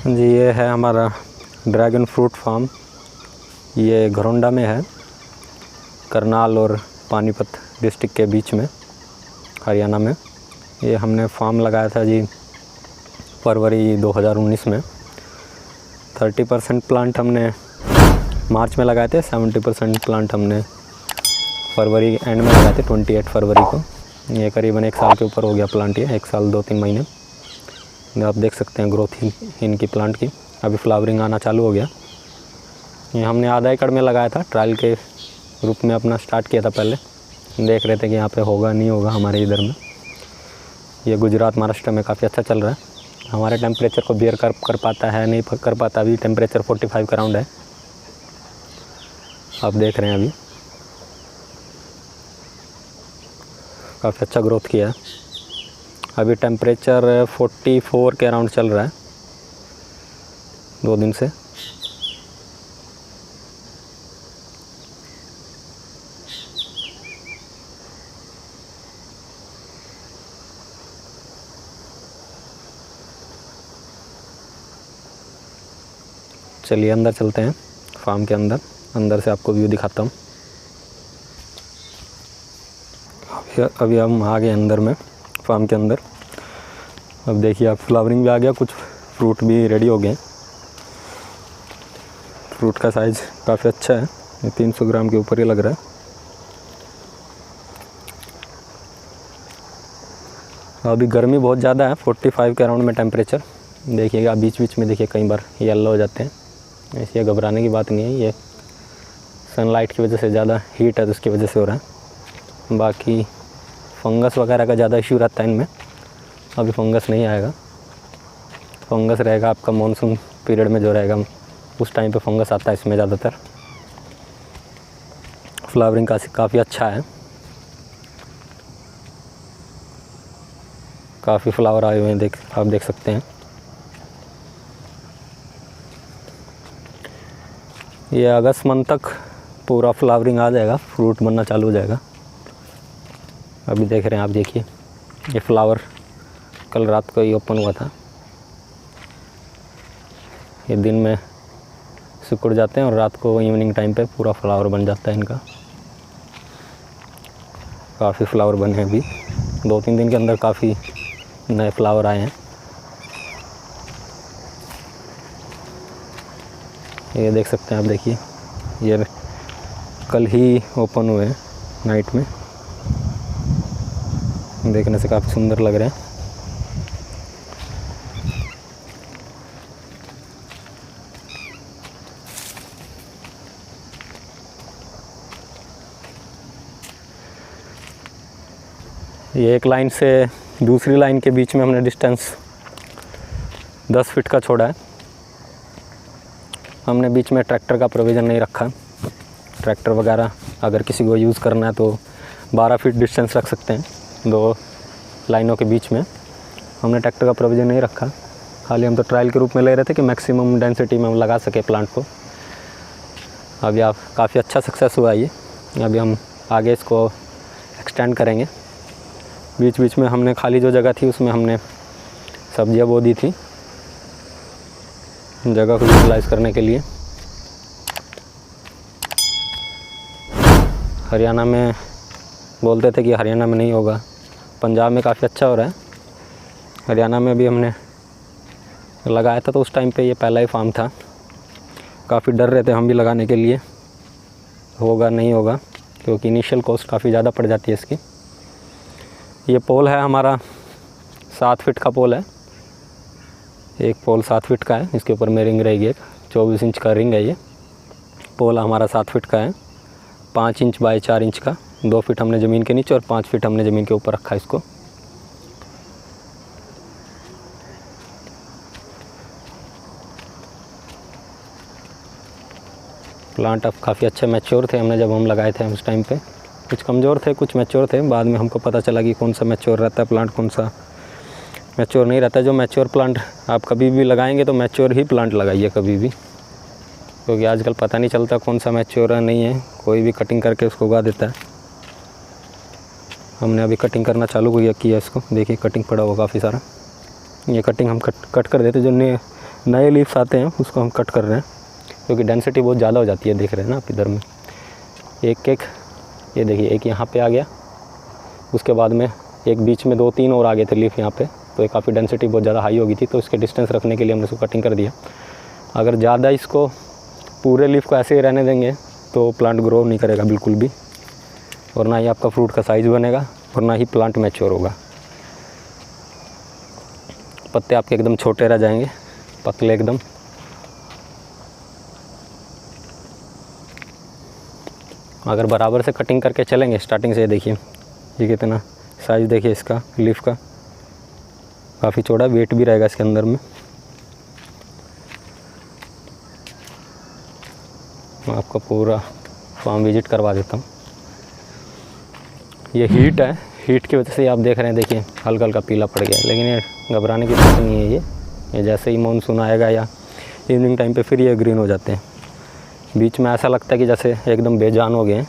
जी, ये है हमारा ड्रैगन फ्रूट फार्म। ये घरौंडा में है, करनाल और पानीपत डिस्ट्रिक्ट के बीच में, हरियाणा में। ये हमने फार्म लगाया था जी फरवरी 2019 में। 30% प्लांट हमने मार्च में लगाए थे, 70% प्लांट हमने फरवरी एंड में लगाए थे, 28 फरवरी को। ये करीबन 1 साल के ऊपर हो गया प्लांट, ये 1 साल 2-3 महीने। आप देख सकते हैं ग्रोथ इनकी प्लांट की। अभी फ्लावरिंग आना चालू हो गया। ये हमने आधा एकड़ में लगाया था, ट्रायल के रूप में अपना स्टार्ट किया था। पहले देख रहे थे कि यहाँ पे होगा नहीं होगा हमारे इधर में। ये गुजरात महाराष्ट्र में काफ़ी अच्छा चल रहा है। हमारे टेम्परेचर को बियर कर पाता है नहीं कर पाता। अभी टेम्परेचर 45 के अराउंड है, आप देख रहे हैं। अभी काफ़ी अच्छा ग्रोथ किया है। अभी टेम्परेचर 44 के अराउंड चल रहा है 2 दिन से। चलिए अंदर चलते हैं, फार्म के अंदर से आपको व्यू दिखाता हूँ। अभी हम आ गए अंदर में, फार्म के अंदर। अब देखिए आप, फ्लावरिंग भी आ गया, कुछ फ्रूट भी रेडी हो गए। फ्रूट का साइज़ काफ़ी अच्छा है, 300 ग्राम के ऊपर ही लग रहा है। अभी गर्मी बहुत ज़्यादा है, 45 के अराउंड में टेम्परेचर। देखिएगा बीच बीच में, देखिए कई बार येलो हो जाते हैं। ऐसे घबराने की बात नहीं है, ये सनलाइट की वजह से, ज़्यादा हीट है तो उसकी वजह से हो रहा है। बाकी फंगस वगैरह का ज़्यादा इश्यू रहता है इनमें। अभी फंगस नहीं आएगा। फंगस रहेगा आपका मॉनसून पीरियड में, जो रहेगा उस टाइम पे फंगस आता है इसमें ज़्यादातर। फ्लावरिंग काफ़ी अच्छा है, काफ़ी फ्लावर आए हुए हैं, आप देख सकते हैं। ये अगस्त मंथ तक पूरा फ्लावरिंग आ जाएगा, फ्रूट बनना चालू हो जाएगा। अभी देख रहे हैं आप, देखिए ये फ्लावर कल रात को ही ओपन हुआ था। ये दिन में सिकुड़ जाते हैं और रात को इवनिंग टाइम पे पूरा फ्लावर बन जाता है इनका। काफ़ी फ्लावर बने हैं अभी, 2-3 दिन के अंदर काफ़ी नए फ्लावर आए हैं। ये देख सकते हैं आप, देखिए ये कल ही ओपन हुए हैं नाइट में। देखने से काफ़ी सुंदर लग रहे हैं। ये एक लाइन से दूसरी लाइन के बीच में हमने डिस्टेंस 10 फीट का छोड़ा है। हमने बीच में ट्रैक्टर का प्रोविज़न नहीं रखा। ट्रैक्टर वगैरह अगर किसी को यूज़ करना है तो 12 फीट डिस्टेंस रख सकते हैं 2 लाइनों के बीच में। हमने ट्रैक्टर का प्रोविज़न नहीं रखा, खाली हम तो ट्रायल के रूप में ले रहे थे कि मैक्सिमम डेंसिटी में हम लगा सके प्लांट को। अभी आप काफ़ी अच्छा सक्सेस हुआ ये। अभी हम आगे इसको एक्सटेंड करेंगे। बीच बीच में हमने खाली जो जगह थी उसमें हमने सब्जियां बो दी थी, जगह को यूटिलाइज़ करने के लिए। हरियाणा में बोलते थे कि हरियाणा में नहीं होगा, पंजाब में काफ़ी अच्छा हो रहा है। हरियाणा में भी हमने लगाया था तो उस टाइम पे ये पहला ही फार्म था। काफ़ी डर रहे थे हम भी लगाने के लिए, होगा नहीं होगा, क्योंकि इनिशियल कॉस्ट काफ़ी ज़्यादा पड़ जाती है इसकी। ये पोल है हमारा 7 फीट का पोल है। एक पोल 7 फीट का है, इसके ऊपर में रिंग रहेगी, एक 24 इंच का रिंग है। ये पोल हमारा 7 फीट का है, 5 इंच बाय 4 इंच का। 2 फीट हमने ज़मीन के नीचे और 5 फीट हमने ज़मीन के ऊपर रखा है इसको। प्लांट अब काफ़ी अच्छे मैच्योर थे। हमने जब हम लगाए थे उस टाइम पे कुछ कमज़ोर थे, कुछ मैच्योर थे। बाद में हमको पता चला कि कौन सा मैच्योर रहता है प्लांट, कौन सा मैच्योर नहीं रहता। जो मैच्योर प्लांट आप कभी भी लगाएंगे तो मैच्योर ही प्लांट लगाइए कभी भी, क्योंकि आजकल पता नहीं चलता कौन सा मैच्योर है नहीं है, कोई भी कटिंग करके उसको उगा देता है। हमने अभी कटिंग करना चालू किया इसको। देखिए कटिंग पड़ा हुआ काफ़ी सारा। ये कटिंग हम कट कर देते, जो नए लीव्स आते हैं उसको हम कट कर रहे हैं, क्योंकि डेंसिटी बहुत ज़्यादा हो जाती है। देख रहे हैं ना आप इधर में एक एक, ये देखिए एक यहाँ पे आ गया, उसके बाद में एक बीच में 2-3 और आ गए थे लीफ यहाँ पे, तो ये काफ़ी डेंसिटी बहुत ज़्यादा हाई हो गई थी, तो इसके डिस्टेंस रखने के लिए हमने इसको कटिंग कर दिया। अगर ज़्यादा इसको पूरे लीफ को ऐसे ही रहने देंगे तो प्लांट ग्रो नहीं करेगा बिल्कुल भी, और ना ही आपका फ्रूट का साइज़ बनेगा और ना ही प्लांट मैच्योर होगा। पत्ते आपके एकदम छोटे रह जाएंगे, पतले एकदम। अगर बराबर से कटिंग करके चलेंगे स्टार्टिंग से, देखिए ये कितना साइज़ देखिए इसका लीफ का, काफ़ी चौड़ा, वेट भी रहेगा इसके अंदर में। मैं आपको पूरा फार्म विजिट करवा देता हूँ। ये हीट है, हीट की वजह से आप देख रहे हैं, देखिए हल्का हल्का पीला पड़ गया, लेकिन ये घबराने की बात नहीं है। ये जैसे ही मानसून आएगा या इवनिंग टाइम पे फिर ये ग्रीन हो जाते हैं। बीच में ऐसा लगता है कि जैसे एकदम बेजान हो गए हैं,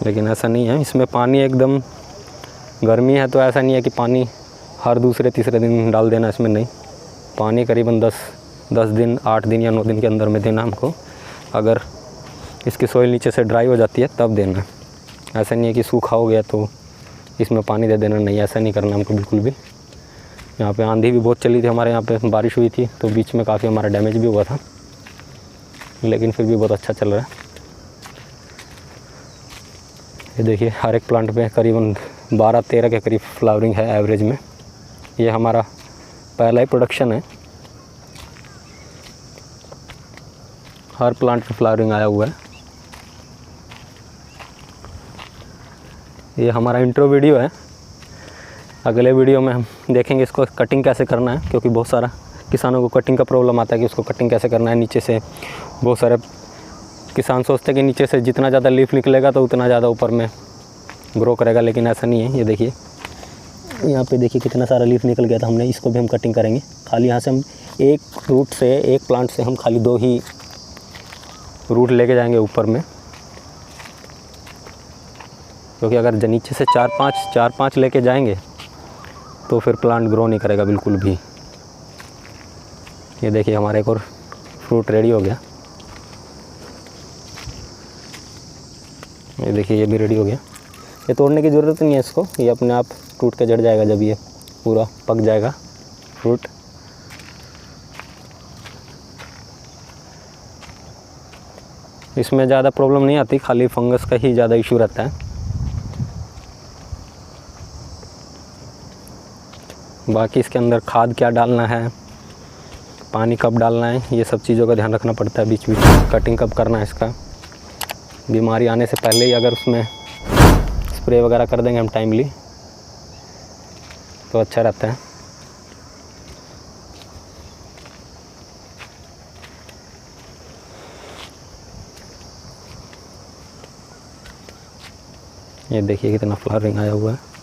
लेकिन ऐसा नहीं है। इसमें पानी एकदम, गर्मी है तो ऐसा नहीं है कि पानी हर दूसरे तीसरे दिन डाल देना, इसमें नहीं। पानी करीबन 10 दिन, 8 दिन या 9 दिन के अंदर में देना हमको। अगर इसकी सोइल नीचे से ड्राई हो जाती है तब देना। ऐसा नहीं है कि सूखा हो गया तो इसमें पानी दे देना, नहीं, ऐसा नहीं करना हमको बिल्कुल भी। यहाँ पे आंधी भी बहुत चली थी, हमारे यहाँ पे बारिश हुई थी, तो बीच में काफ़ी हमारा डैमेज भी हुआ था, लेकिन फिर भी बहुत अच्छा चल रहा है। ये देखिए हर एक प्लांट पे करीबन 12-13 के करीब फ्लावरिंग है एवरेज में। ये हमारा पहला ही प्रोडक्शन है, हर प्लांट पे फ्लावरिंग आया हुआ है। ये हमारा इंट्रो वीडियो है। अगले वीडियो में हम देखेंगे इसको कटिंग कैसे करना है, क्योंकि बहुत सारा किसानों को कटिंग का प्रॉब्लम आता है कि उसको कटिंग कैसे करना है। नीचे से बहुत सारे किसान सोचते हैं कि नीचे से जितना ज़्यादा लीफ निकलेगा तो उतना ज़्यादा ऊपर में ग्रो करेगा, लेकिन ऐसा नहीं है। ये देखिए यहाँ पे देखिए कितना सारा लीफ निकल गया था, हमने इसको भी हम कटिंग करेंगे। खाली यहाँ से हम एक रूट से, एक प्लांट से हम खाली 2 ही रूट लेके जाएंगे ऊपर में, क्योंकि अगर नीचे से 4-5 लेके जाएंगे तो फिर प्लांट ग्रो नहीं करेगा बिल्कुल भी। ये देखिए हमारा एक और फ्रूट रेडी हो गया। ये देखिए ये भी रेडी हो गया। ये तोड़ने की ज़रूरत नहीं है इसको, ये अपने आप टूट के जड़ जाएगा जब ये पूरा पक जाएगा फ्रूट। इसमें ज़्यादा प्रॉब्लम नहीं आती, खाली फंगस का ही ज़्यादा इशू रहता है। बाकी इसके अंदर खाद क्या डालना है, पानी कब डालना है, ये सब चीज़ों का ध्यान रखना पड़ता है। बीच बीच में कटिंग कब करना है इसका, बीमारी आने से पहले ही अगर उसमें स्प्रे वगैरह कर देंगे हम टाइमली तो अच्छा रहता है। ये देखिए कितना फ्लावरिंग आया हुआ है।